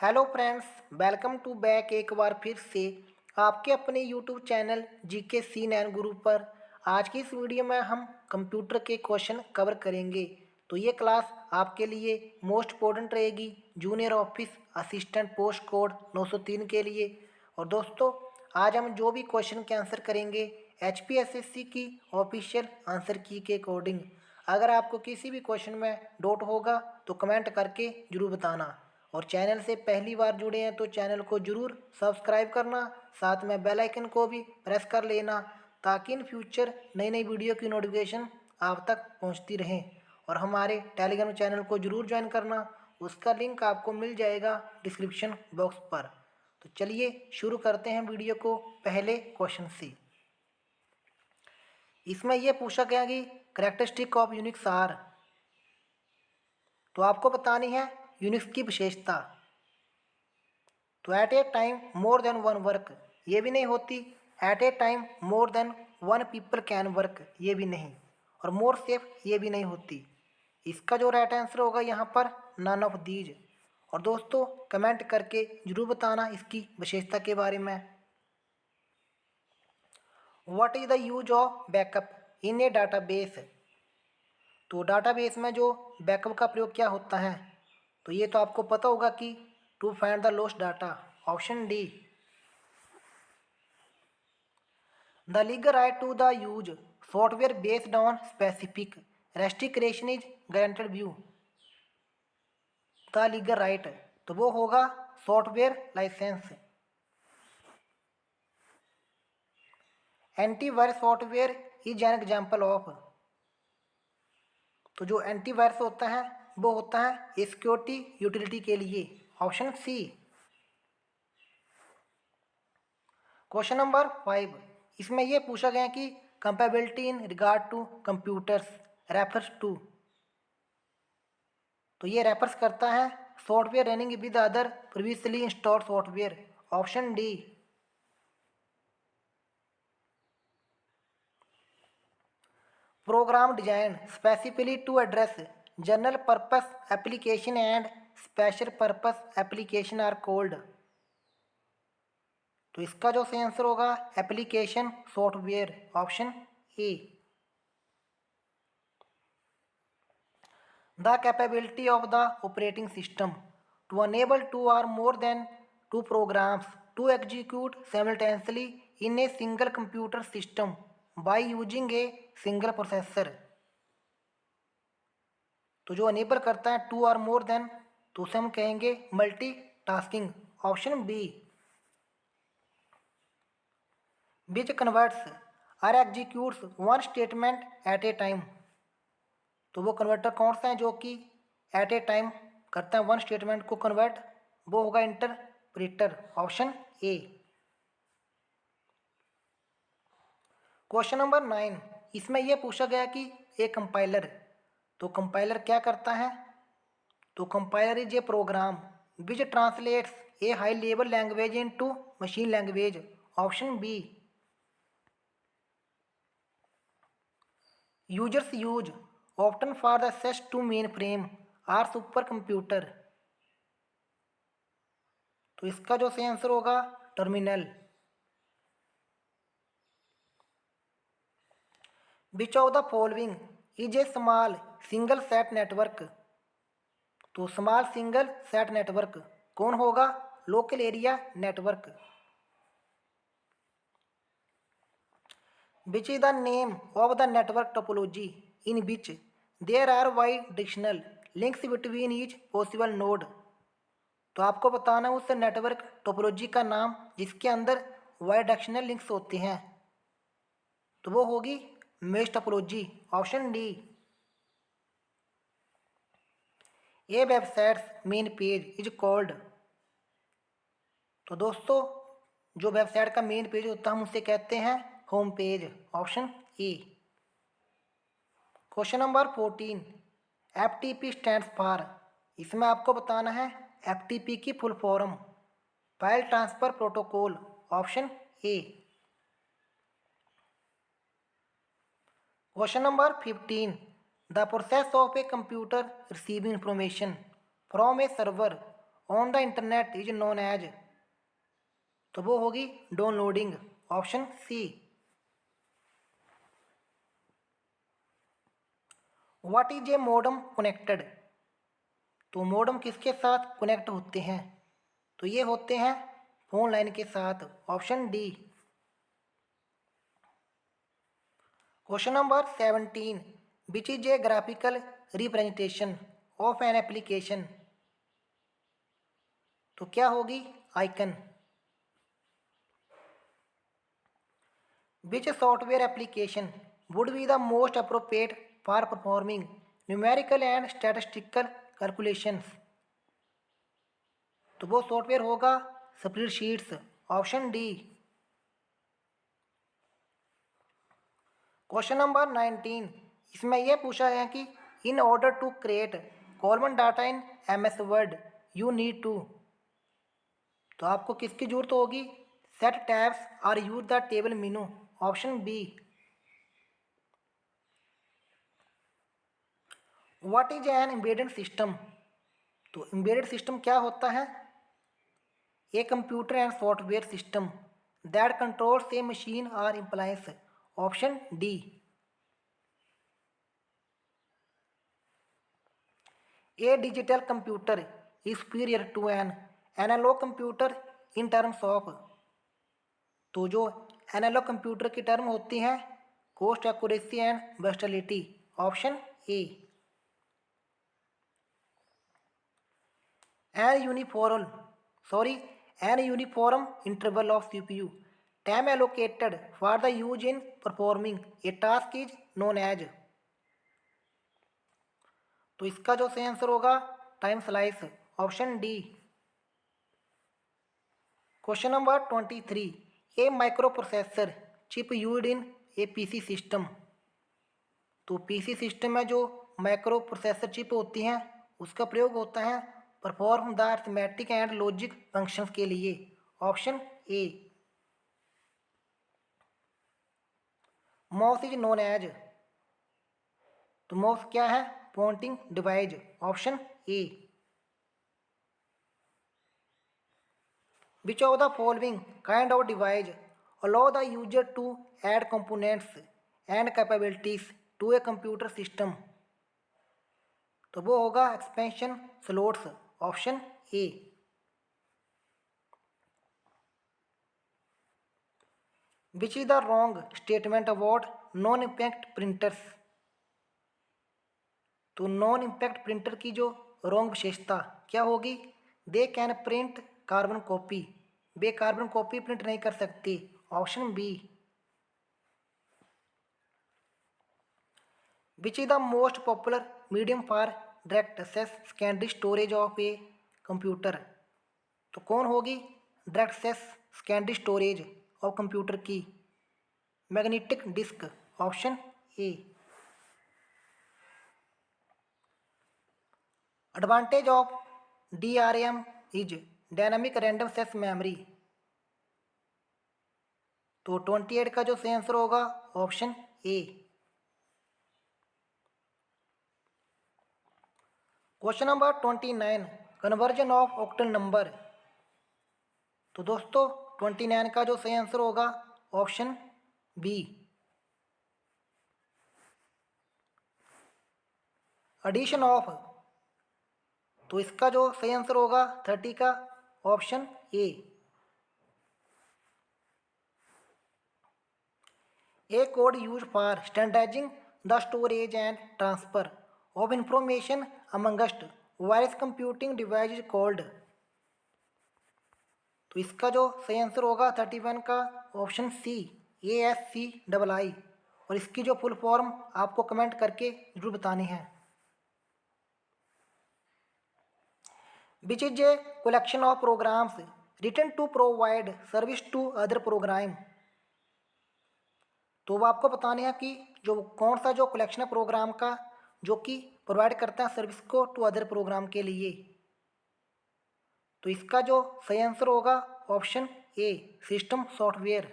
Hello friends, welcome to back एक बार फिर से आपके अपने यूट्यूब चैनल जीके C9 गुरु पर। आज की इस वीडियो में हम कंप्यूटर के क्वेश्चन कवर करेंगे। तो ये क्लास आपके लिए मोस्ट इम्पोर्टेंट रहेगी junior office assistant post code 903 के लिए। और दोस्तों, आज हम जो भी क्वेश्चन के आंसर करेंगे HPSSC की ऑफिशियल आंसर की के अकॉर्डिंग। अगर आपको किसी भी क्वेश्चन में डाउट होगा तो कमेंट करके ज़रूर बताना। और चैनल से पहली बार जुड़े हैं तो चैनल को ज़रूर सब्सक्राइब करना, साथ में बेल आइकन को भी प्रेस कर लेना ताकि इन फ्यूचर नई नई वीडियो की नोटिफिकेशन आप तक पहुंचती रहे। और हमारे टेलीग्राम चैनल को ज़रूर ज्वाइन करना, उसका लिंक आपको मिल जाएगा डिस्क्रिप्शन बॉक्स पर। तो चलिए शुरू करते हैं वीडियो को पहले क्वेश्चन से। इसमें यह पूछा गया कि करेक्टरिस्टिक ऑफ यूनिक्स आर। तो आपको बतानी है यूनिक्स की विशेषता। तो at a time more than one work, ये भी नहीं होती। At a time more than one people can work, ये भी नहीं। और मोर सेफ, ये भी नहीं होती। इसका जो राइट आंसर होगा यहाँ पर नन ऑफ दीज। और दोस्तों, कमेंट करके जरूर बताना इसकी विशेषता के बारे में। What is the use of backup in A database. तो डाटाबेस में जो बैकअप का प्रयोग क्या होता है, तो ये तो आपको पता होगा कि to find the lost data, option D. The legal right to the use software based on specific restriction is guaranteed view. The legal right, तो वो होगा software licence. Antivirus software is an example of. तो जो antivirus होता है वो होता है सिक्योरिटी यूटिलिटी के लिए, ऑप्शन सी। क्वेश्चन नंबर 5, इसमें यह पूछा गया कि compatibility in regard to computers refers to. तो ये रेफर्स करता है software running with other previously installed software, option D. Program designed specifically to address general purpose application and special purpose application are called. तो इसका जो सही answer होगा application software, option A. The capability of the operating system to enable two or more than two programs to execute simultaneously in a single computer system by using a single processor. तो जो enable करता है to or more then, तो उसे हम कहेंगे multitasking, option B. Which converts or executes one statement at a time. तो वो कन्वर्टर कौन सा है जो कि एट ए टाइम करता है वन स्टेटमेंट को कन्वर्ट, वो होगा interpreter, option A. Question number 9, इसमें यह पूछा गया कि ए कंपाइलर। तो कंपाइलर क्या करता है, तो compiler is a program which translates a high level language into machine language, option B. Users use often for the access to mainframe or super computer. तो इसका जो सही आंसर होगा terminal. Which of the following is a small single site network. तो small single site network कौन होगा, local area network. Which is the name of the network topology in which there are bidirectional links between each possible node. तो आपको बताना है उस network topology का नाम जिसके अंदर वाई डायरेक्शनल लिंक्स होते हैं, तो वो होगी mesh topology, option D. A websites main page is called. तो दोस्तों, जो वेबसाइट का मेन पेज होता है हम उसे कहते हैं home page, option A. Question number 14, FTP stands for. इसमें आपको बताना है FTP की full form, file transfer protocol, option A. Question number 15, the process of a computer receiving information from a server on the internet is known as, तो वो होगी downloading, option C. What is a modem connected, तो modem किसके साथ connect होते हैं, तो ये होते हैं फोन लाइन के साथ, option D. Question number 17, which is a graphical representation of an application, तो क्या होगी icon. Which software application would be the most appropriate for performing numerical and statistical calculations, तो वो सॉफ्टवेयर होगा spreadsheets, option D. Question number 19, इसमें यह पूछा है कि in order to create column data in MS Word you need to, तो आपको किसकी जरूरत होगी, सेट टैब्स और use the table menu, option B. What is an embedded system, तो एम्बेडेड सिस्टम क्या होता है, a computer and software system that controls a machine और appliance, option D. A digital computer is superior to an analog computer in terms of, तो जो analog computer की term होती हैं cost accuracy and versatility, option A. An uniform sorry an uniform interval of CPU time allocated for the use in performing a task is known as, तो इसका जो सही answer होगा time slice, option D. Question number 23, a microprocessor chip used in a PC system, तो PC system में जो micro processor chip होती हैं उसका प्रयोग होता है perform the arithmetic and logic functions के लिए, option A. Mouse is known as, तो माउस क्या है, pointing device, option A. Which of the following kind of device allow the user to add components and capabilities to a computer system, तो वो होगा expansion slots, option A. Which is the wrong statement about non impact printers, तो non impact printer की जो wrong विशेषता क्या होगी, they can print carbon copy, वे कार्बन कॉपी प्रिंट नहीं कर सकती, option B. Which is the most popular medium for direct access secondary storage of a computer, तो कौन होगी direct access secondary storage of computer की, magnetic disk, option A. Advantage of DRAM is dynamic random access memory, तो 28 का जो सही answer होगा option A. Question number 29, conversion of octal number, तो दोस्तों 29 का जो सही आंसर होगा ऑप्शन बी। एडिशन ऑफ, तो इसका जो सही आंसर होगा 30 का, option A. A code used for standardizing the storage and transfer of information amongst various computing devices called, तो इसका जो सही आंसर होगा 31 का, ऑप्शन सी, ASCII, और इसकी जो फुल फॉर्म आपको कमेंट करके जरूर बतानी है। Which is a collection of programs written to provide service to other program, तो वो आपको बताने हैं कि जो कौन सा जो कलेक्शन है प्रोग्राम का जो कि प्रोवाइड करता है सर्विस को टू अदर प्रोग्राम के लिए, तो इसका जो सही आंसर होगा option A, system software.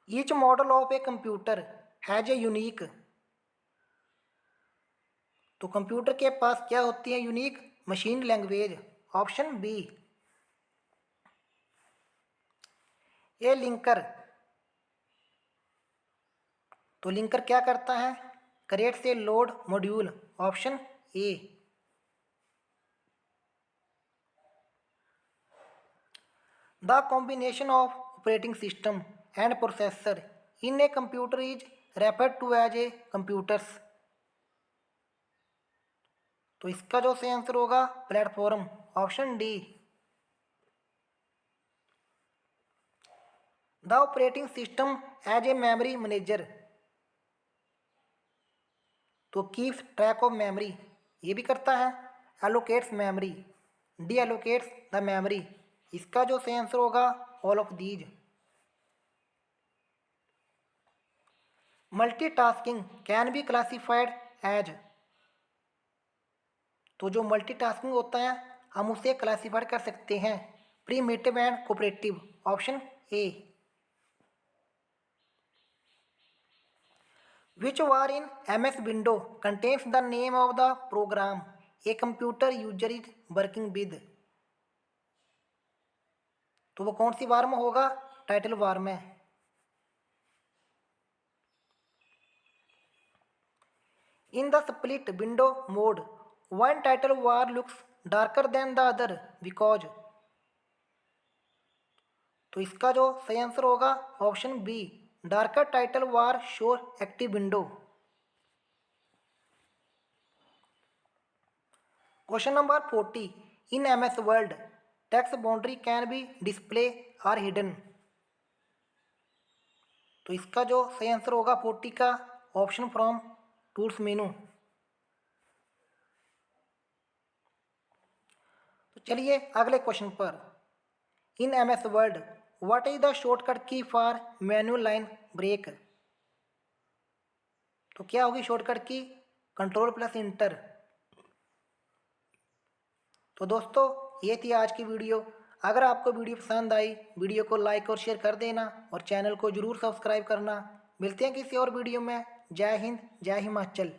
Each model of a computer has a unique, तो कंप्यूटर के पास क्या होती है? Unique machine language, option B. A linker, तो लिंकर क्या करता है? क्रिएट से load module, option A. The combination of operating system and processor in a computer is referred to as a computers. तो इसका जो सही आंसर होगा platform, option D. The operating system as a memory manager, तो keeps track of memory, ये भी करता है। Allocates memory, deallocates the memory, इसका जो सही आंसर होगा all of these. Multitasking can be classified as, तो जो मल्टीटास्किंग होता है हम उसे क्लासिफाइड कर सकते हैं preemptive and cooperative, option A. Which bar in MS window contains the name of the program a computer user is working with, तो वो कौन सी वार में होगा? टाइटल वार में। In the split window mode one title bar looks darker than the other because, तो इसका जो सही आंसर होगा option B, darker title bar shows active window. Question number 40, in MS Word text boundary can be display or hidden, तो इसका जो सही answer होगा 40 का ऑप्शन फ्रॉम टूल्स मेनू। तो चलिए अगले क्वेश्चन पर। इन MS word what is the shortcut की फॉर मैनुअल लाइन ब्रेक, तो क्या होगी शॉर्टकट की? कंट्रोल+इंटर। तो दोस्तों ये थी आज की वीडियो। अगर आपको वीडियो पसंद आई, वीडियो को लाइक और शेयर कर देना और चैनल को जरूर सब्सक्राइब करना। मिलते हैं किसी और वीडियो में। जय हिंद, जय हिमाचल।